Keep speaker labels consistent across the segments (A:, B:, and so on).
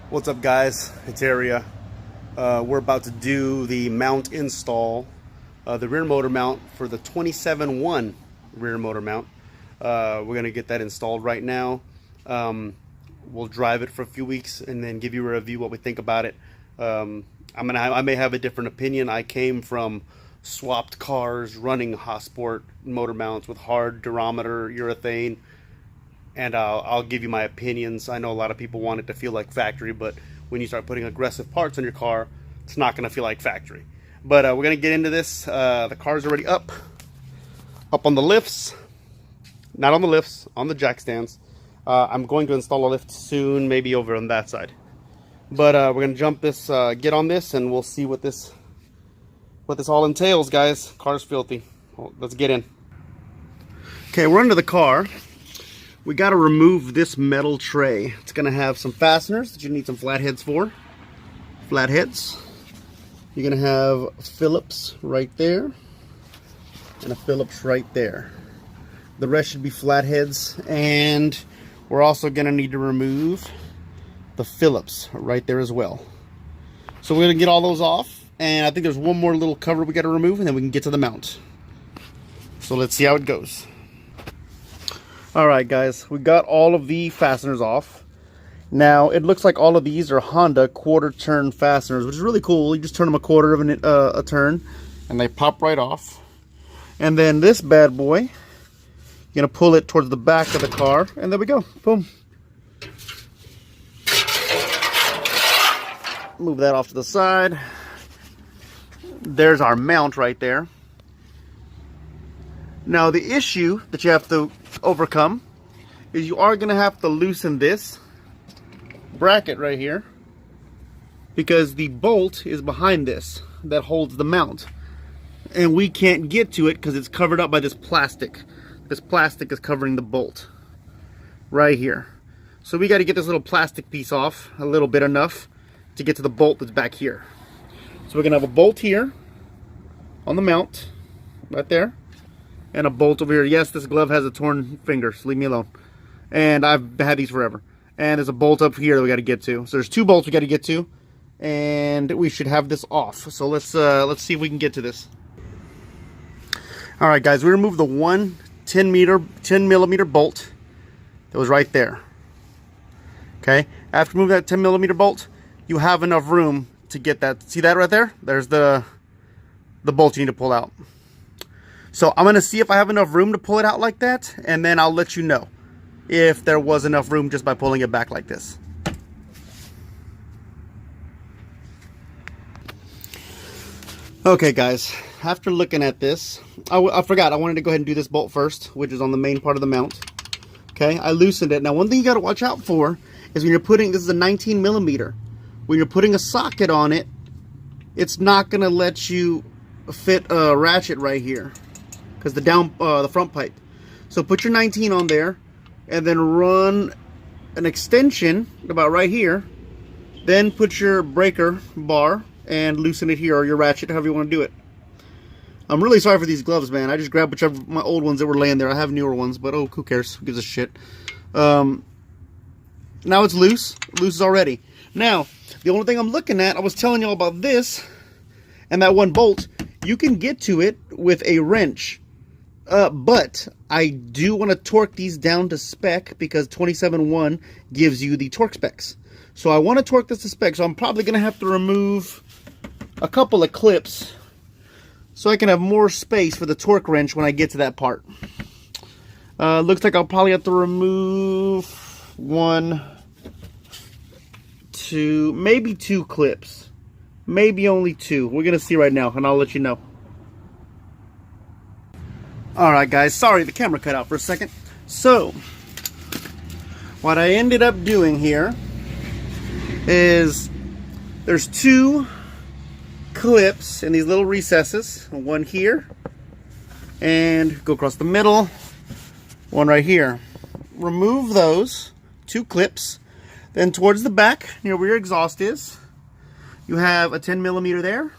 A: What's up, guys? It's Area. We're about to do the mount install, the rear motor mount for the 27-1 rear motor mount. We're gonna get that installed right now. We'll drive it for a few weeks and then give you a review what we think about it. I may have a different opinion. I came from swapped cars running Hosport motor mounts with hard durometer urethane, and I'll give you my opinions. I know a lot of people want it to feel like factory, but when you start putting aggressive parts on your car, it's not going to feel like factory. But we're going to get into this. The car's already up on the lifts. Not on the lifts, on the jack stands. I'm going to install a lift soon, maybe over on that side. But we're going to jump this, get on this, and we'll see what this all entails, guys. Car's filthy. Well, let's get in. Okay, we're into the car. We got to remove this metal tray. It's going to have some fasteners that you need some flatheads for. Flatheads. You're going to have Phillips right there and a Phillips right there. The rest should be flatheads, and we're also going to need to remove the Phillips right there as well. So we're going to get all those off, and I think there's one more little cover we got to remove, and then we can get to the mount. So let's see how it goes. Alright, guys, we got all of the fasteners off. Now it looks like all of these are Honda quarter turn fasteners, which is really cool. You just turn them a quarter of a turn and they pop right off. And then this bad boy, you're gonna pull it towards the back of the car, and there we go. Boom. Move that off to the side. There's our mount right there. Now the issue that you have to overcome is you are going to have to loosen this bracket right here, because the bolt is behind this that holds the mount, and we can't get to it because it's covered up by this plastic. This plastic is covering the bolt right here. So we got to get this little plastic piece off, a little bit enough to get to the bolt that's back here. So we're going to have a bolt here on the mount right there, and a bolt over here. Yes, this glove has a torn finger, so leave me alone. And I've had these forever. And there's a bolt up here that we got to get to. So there's two bolts we got to get to, and we should have this off. So let's see if we can get to this. All right, guys, we removed the one 10 millimeter bolt that was right there. Okay, after removing that 10 millimeter bolt, you have enough room to get that. See that right there? There's the bolt you need to pull out. So I'm going to see if I have enough room to pull it out like that, and then I'll let you know if there was enough room just by pulling it back like this. Okay, guys, after looking at this, I forgot I wanted to go ahead and do this bolt first, which is on the main part of the mount. Okay, I loosened it. Now, one thing you got to watch out for is when you're putting, this is a 19 millimeter. When you're putting a socket on it, it's not going to let you fit a ratchet right here, because the front pipe. So put your 19 on there, and then run an extension about right here. Then put your breaker bar and loosen it here, or your ratchet, however you want to do it. I'm really sorry for these gloves, man. I just grabbed whichever my old ones that were laying there. I have newer ones, but oh, who cares? Who gives a shit? Now it's loose. Loose already. Now, the only thing I'm looking at, I was telling y'all about this and that one bolt. You can get to it with a wrench. But I do want to torque these down to spec, because 27.1 gives you the torque specs. So I want to torque this to spec. So I'm probably going to have to remove a couple of clips so I can have more space for the torque wrench when I get to that part. Looks like I'll probably have to remove one, two, maybe two clips. Maybe only two. We're going to see right now, and I'll let you know. Alright, guys, sorry the camera cut out for a second. So what I ended up doing here is there's two clips in these little recesses. One here, and go across the middle. One right here. Remove those two clips. Then towards the back, near where your exhaust is, you have a 10 millimeter there,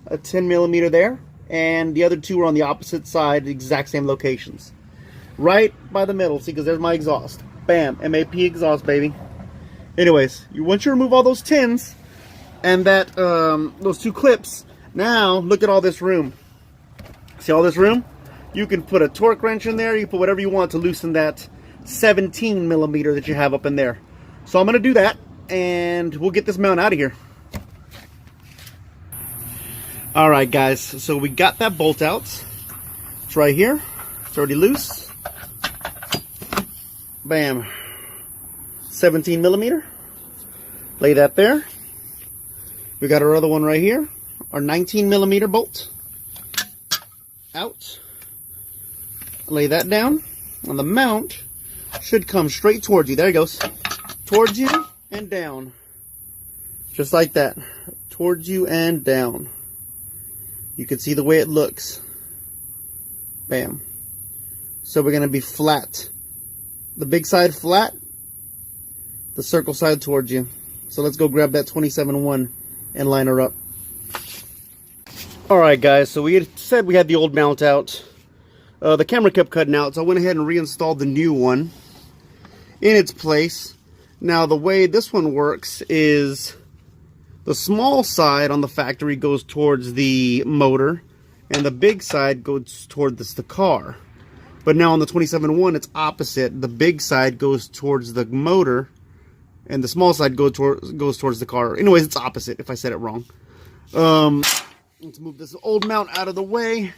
A: a 10 millimeter there, and the other two are on the opposite side, the exact same locations. Right by the middle, see, because there's my exhaust. Bam, MAP exhaust, baby. Anyways, once you remove all those tins and that those 2 clips, now look at all this room. See all this room? You can put a torque wrench in there. You put whatever you want to loosen that 17 millimeter that you have up in there. So I'm going to do that, and we'll get this mount out of here. All right, guys. So we got that bolt out. It's right here. It's already loose. Bam. 17 millimeter. Lay that there. We got our other one right here. Our 19 millimeter bolt. Out. Lay that down. And the mount should come straight towards you. There it goes. Towards you and down. Just like that. Towards you and down. You can see the way it looks. Bam. So we're going to be flat. The big side flat. The circle side towards you. So let's go grab that 27-1 and line her up. Alright guys, so we had said we had the old mount out. The camera kept cutting out, so I went ahead and reinstalled the new one in its place. Now the way this one works is the small side on the factory goes towards the motor and the big side goes towards the car. But now on the 27-1 it's opposite. The big side goes towards the motor and the small side goes towards the car. Anyways, it's opposite if I said it wrong. Let's move this old mount out of the way.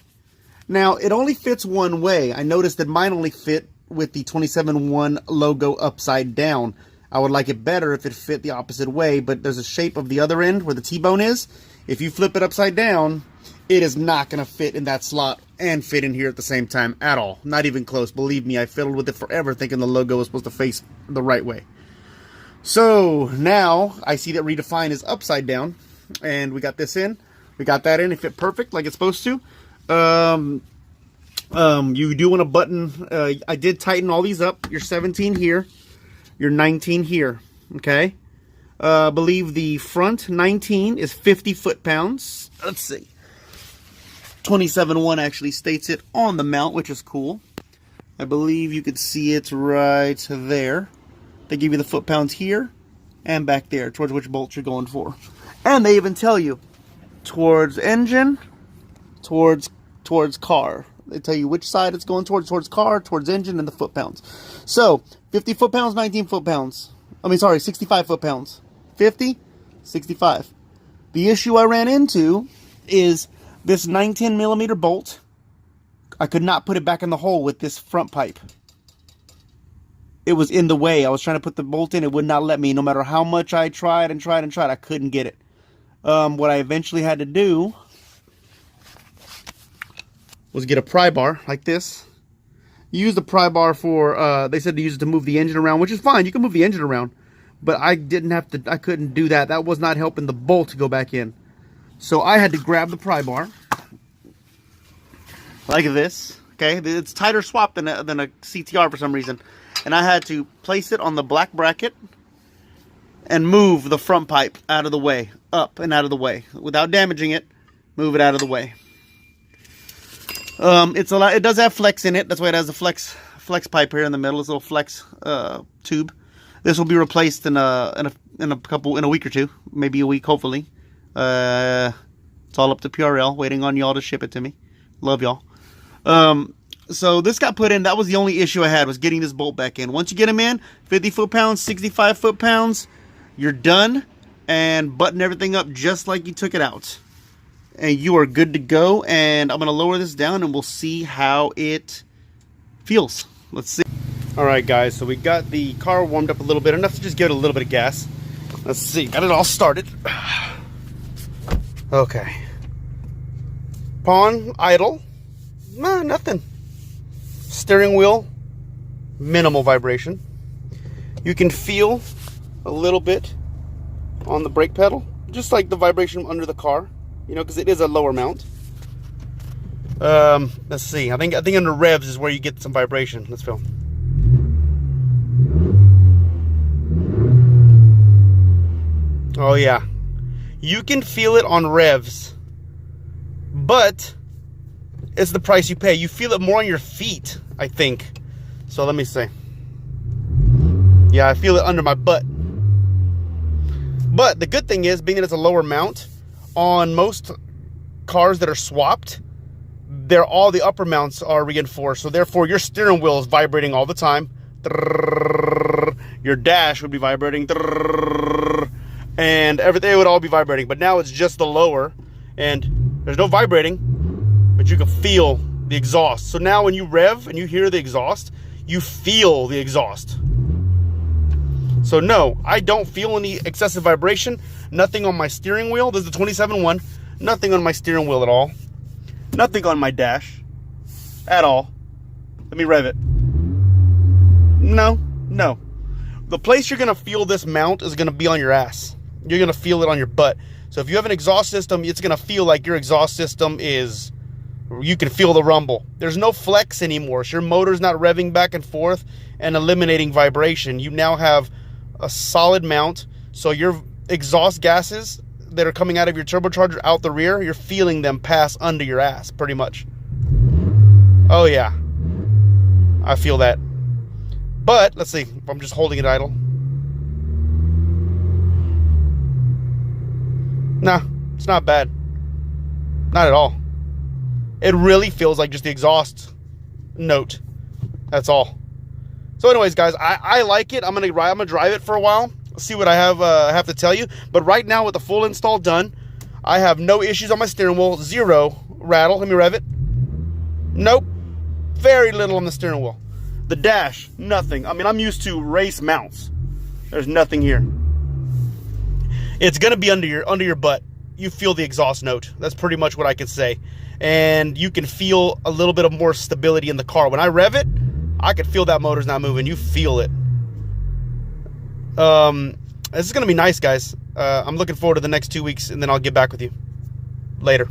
A: Now, it only fits one way. I noticed that mine only fit with the 27-1 logo upside down. I would like it better if it fit the opposite way, but there's a shape of the other end where the T-bone is. If you flip it upside down, it is not going to fit in that slot and fit in here at the same time at all. Not even close. Believe me, I fiddled with it forever thinking the logo was supposed to face the right way. So, now, I see that Redefine is upside down, and we got this in. We got that in. It fit perfect like it's supposed to. You do want to button, I did tighten all these up. Your 17 here, your 19 here, okay? I believe the front 19 is 50 foot-pounds. Let's see. 27-1 actually states it on the mount, which is cool. I believe you could see it right there. They give you the foot-pounds here and back there, towards which bolt you're going for. And they even tell you, towards engine, towards car. They tell you which side it's going towards car, towards engine, and the foot-pounds. So, 50 foot-pounds, 19 foot-pounds. I mean, sorry, 65 foot-pounds. 50, 65. The issue I ran into is this 19 millimeter bolt. I could not put it back in the hole with this front pipe. It was in the way. I was trying to put the bolt in. It would not let me. No matter how much I tried and tried and tried, I couldn't get it. What I eventually had to do was get a pry bar like this. You use the pry bar for, they said to use it to move the engine around, which is fine. You can move the engine around. But I didn't have to, I couldn't do that. That was not helping the bolt to go back in. So I had to grab the pry bar. Like this. Okay, it's tighter swap than a CTR for some reason. And I had to place it on the black bracket and move the front pipe out of the way. Up and out of the way. Without damaging it, move it out of the way. It's a lot. It does have flex in it. That's why it has a flex pipe here in the middle. This little flex tube. This will be replaced in a week or two, maybe a week, hopefully. It's all up to PRL, waiting on y'all to ship it to me. Love y'all. So this got put in. That was the only issue I had, was getting this bolt back in. Once you get them in, 50 foot-pounds, 65 foot-pounds, you're done, and button everything up just like you took it out. And you are good to go. And I'm going to lower this down and we'll see how it feels. Let's see. Alright guys, so we got the car warmed up a little bit, enough to just give it a little bit of gas. Let's see, got it all started. Okay. Pawn, idle. Nah, nothing. Steering wheel, minimal vibration. You can feel a little bit on the brake pedal, just like the vibration under the car. You know, because it is a lower mount. Let's see. I think under revs is where you get some vibration. Let's feel. Oh yeah, you can feel it on revs, but it's the price you pay. You feel it more on your feet, I think. So let me see. Yeah, I feel it under my butt. But the good thing is, being that it's a lower mount, on most cars that are swapped, all the upper mounts are reinforced. So therefore, your steering wheel is vibrating all the time. Your dash would be vibrating. And everything would all be vibrating. But now it's just the lower. And there's no vibrating, but you can feel the exhaust. So now when you rev and you hear the exhaust, you feel the exhaust. So no, I don't feel any excessive vibration. Nothing on my steering wheel. This is the 27.1. Nothing on my steering wheel at all. Nothing on my dash at all. Let me rev it. No. The place you're going to feel this mount is going to be on your ass. You're going to feel it on your butt. So if you have an exhaust system, it's going to feel like your exhaust system is, you can feel the rumble. There's no flex anymore. So your motor's not revving back and forth and eliminating vibration. You now have a solid mount. So your exhaust gases that are coming out of your turbocharger out the rear, you're feeling them pass under your ass pretty much. Oh yeah, I feel that. But let's see if I'm just holding it idle. Nah, it's not bad. Not at all. It really feels like just the exhaust note. That's all. So anyways, guys, I like it. I'm gonna drive it for a while, see what I have to tell you. But right now, with the full install done, I have no issues on my steering wheel. Zero rattle. Let me rev it. Nope. Very little on the steering wheel. The dash, nothing. I mean, I'm used to race mounts. There's nothing here. It's gonna be under your butt. You feel the exhaust note. That's pretty much what I can say. And you can feel a little bit of more stability in the car. When I rev it, I can feel that motor's not moving. You feel it. This is gonna be nice, guys. I'm looking forward to the next 2 weeks, and then I'll get back with you later.